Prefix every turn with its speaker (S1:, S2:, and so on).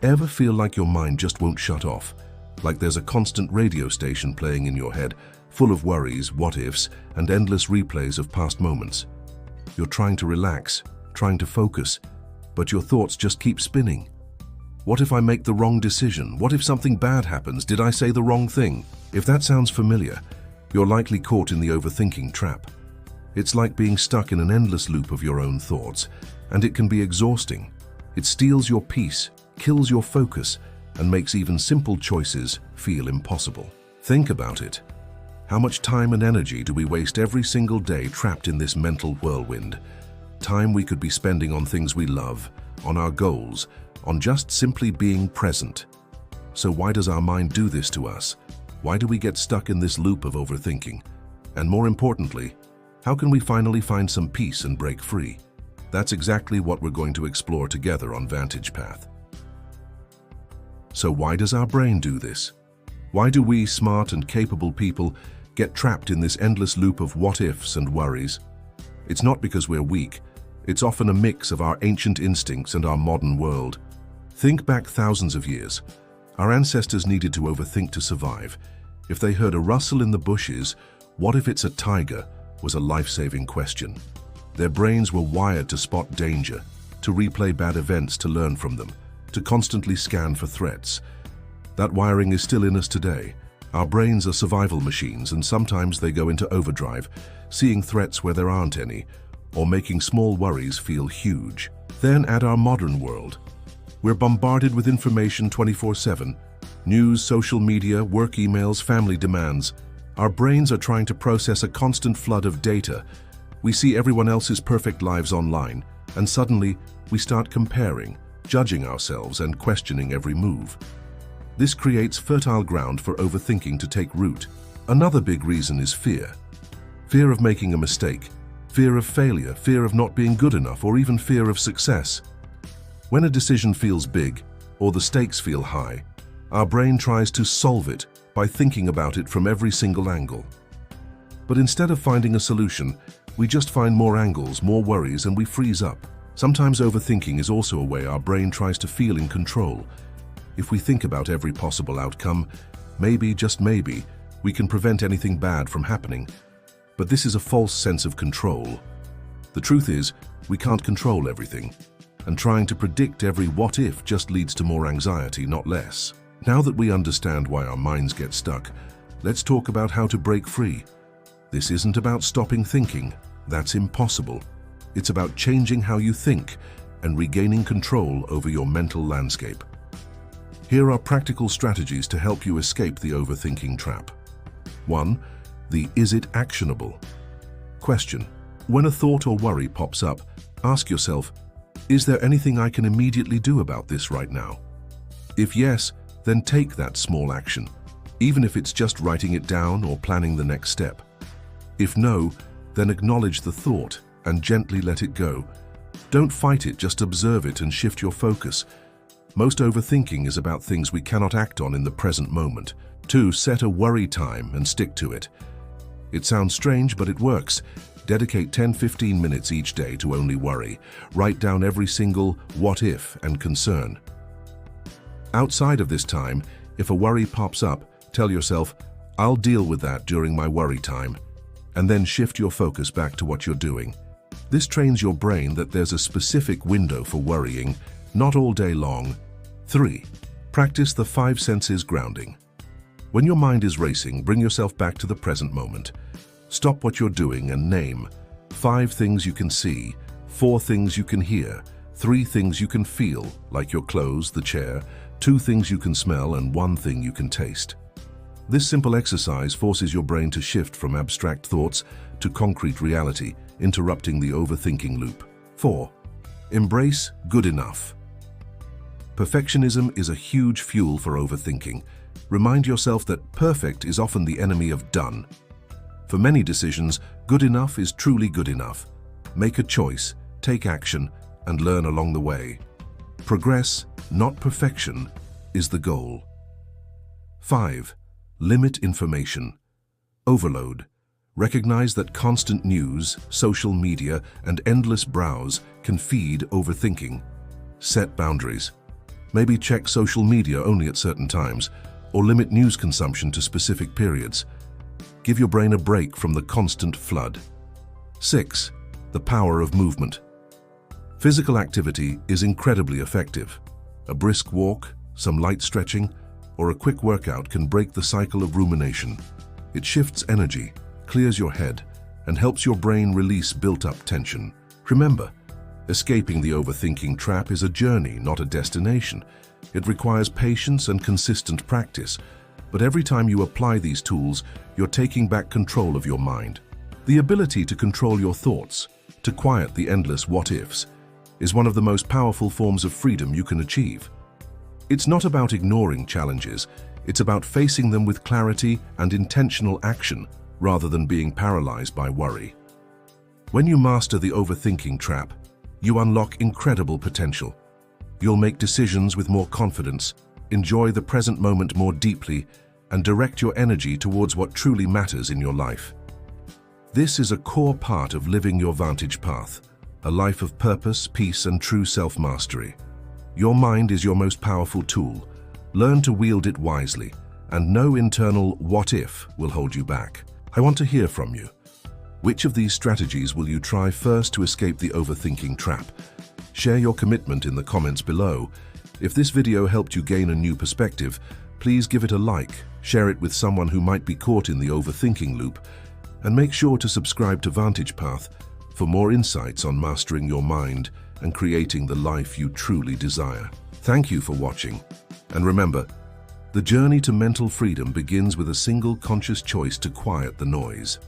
S1: Ever feel like your mind just won't shut off? Like there's a constant radio station playing in your head, full of worries, what-ifs, and endless replays of past moments. You're trying to relax, trying to focus, but your thoughts just keep spinning. What if I make the wrong decision? What if something bad happens? Did I say the wrong thing? If that sounds familiar, you're likely caught in the overthinking trap. It's like being stuck in an endless loop of your own thoughts, and it can be exhausting. It steals your peace, kills your focus, and makes even simple choices feel impossible. Think about it. How much time and energy do we waste every single day trapped in this mental whirlwind? Time we could be spending on things we love, on our goals, on just simply being present. So why does our mind do this to us? Why do we get stuck in this loop of overthinking? And more importantly, how can we finally find some peace and break free? That's exactly what we're going to explore together on Vantage Path. So why does our brain do this? Why do we, smart and capable people, get trapped in this endless loop of what-ifs and worries? It's not because we're weak. It's often a mix of our ancient instincts and our modern world. Think back thousands of years. Our ancestors needed to overthink to survive. If they heard a rustle in the bushes, what if it's a tiger, was a life-saving question. Their brains were wired to spot danger, to replay bad events, to learn from them, to constantly scan for threats. That wiring is still in us today. Our brains are survival machines, and sometimes they go into overdrive, seeing threats where there aren't any, or making small worries feel huge. Then add our modern world. We're bombarded with information 24/7. News, social media, work emails, family demands. Our brains are trying to process a constant flood of data. We see everyone else's perfect lives online, and suddenly we start comparing, judging ourselves, and questioning every move. This creates fertile ground for overthinking to take root. Another big reason is fear. Fear of making a mistake, fear of failure, fear of not being good enough, or even fear of success. When a decision feels big, or the stakes feel high, our brain tries to solve it by thinking about it from every single angle. But instead of finding a solution, we just find more angles, more worries, and we freeze up. Sometimes overthinking is also a way our brain tries to feel in control. If we think about every possible outcome, maybe, just maybe, we can prevent anything bad from happening. But this is a false sense of control. The truth is, we can't control everything, and trying to predict every what-if just leads to more anxiety, not less. Now that we understand why our minds get stuck, let's talk about how to break free. This isn't about stopping thinking. That's impossible. It's about changing how you think and regaining control over your mental landscape. Here are practical strategies to help you escape the overthinking trap. 1. The "is it actionable?" question. When a thought or worry pops up, ask yourself, is there anything I can immediately do about this right now? If yes, then take that small action, even if it's just writing it down or planning the next step. If no, then acknowledge the thought and gently let it go. Don't fight it, just observe it and shift your focus. Most overthinking is about things we cannot act on in the present moment. 2. Set a worry time and stick to it. It sounds strange, but it works. Dedicate 10-15 minutes each day to only worry. Write down every single what if and concern. Outside of this time, if a worry pops up, tell yourself, I'll deal with that during my worry time, and then shift your focus back to what you're doing. This trains your brain that there's a specific window for worrying, not all day long. 3. Practice the 5 senses grounding. When your mind is racing, bring yourself back to the present moment. Stop what you're doing and name 5 things you can see, 4 things you can hear, 3 things you can feel, like your clothes, the chair, 2 things you can smell, and 1 thing you can taste. This simple exercise forces your brain to shift from abstract thoughts to concrete reality, interrupting the overthinking loop. 4. Embrace good enough. Perfectionism is a huge fuel for overthinking. Remind yourself that perfect is often the enemy of done. For many decisions, good enough is truly good enough. Make a choice, take action, and learn along the way. Progress, not perfection, is the goal. 5. Limit information. Overload. Recognize that constant news, social media, and endless browse can feed overthinking. Set boundaries. Maybe check social media only at certain times, or limit news consumption to specific periods. Give your brain a break from the constant flood. 6. The power of movement. Physical activity is incredibly effective. A brisk walk, some light stretching, or a quick workout can break the cycle of rumination. It shifts energy, clears your head, and helps your brain release built-up tension. Remember, escaping the overthinking trap is a journey, not a destination. It requires patience and consistent practice, but every time you apply these tools, you're taking back control of your mind. The ability to control your thoughts, to quiet the endless what-ifs, is one of the most powerful forms of freedom you can achieve. It's not about ignoring challenges, it's about facing them with clarity and intentional action rather than being paralyzed by worry. When you master the overthinking trap, you unlock incredible potential. You'll make decisions with more confidence, enjoy the present moment more deeply, and direct your energy towards what truly matters in your life. This is a core part of living your Vantage Path, a life of purpose, peace, and true self-mastery. Your mind is your most powerful tool. Learn to wield it wisely, and no internal what-if will hold you back. I want to hear from you. Which of these strategies will you try first to escape the overthinking trap? Share your commitment in the comments below. If this video helped you gain a new perspective, please give it a like, share it with someone who might be caught in the overthinking loop, and make sure to subscribe to Vantage Path for more insights on mastering your mind and creating the life you truly desire. Thank you for watching, and remember, the journey to mental freedom begins with a single conscious choice to quiet the noise.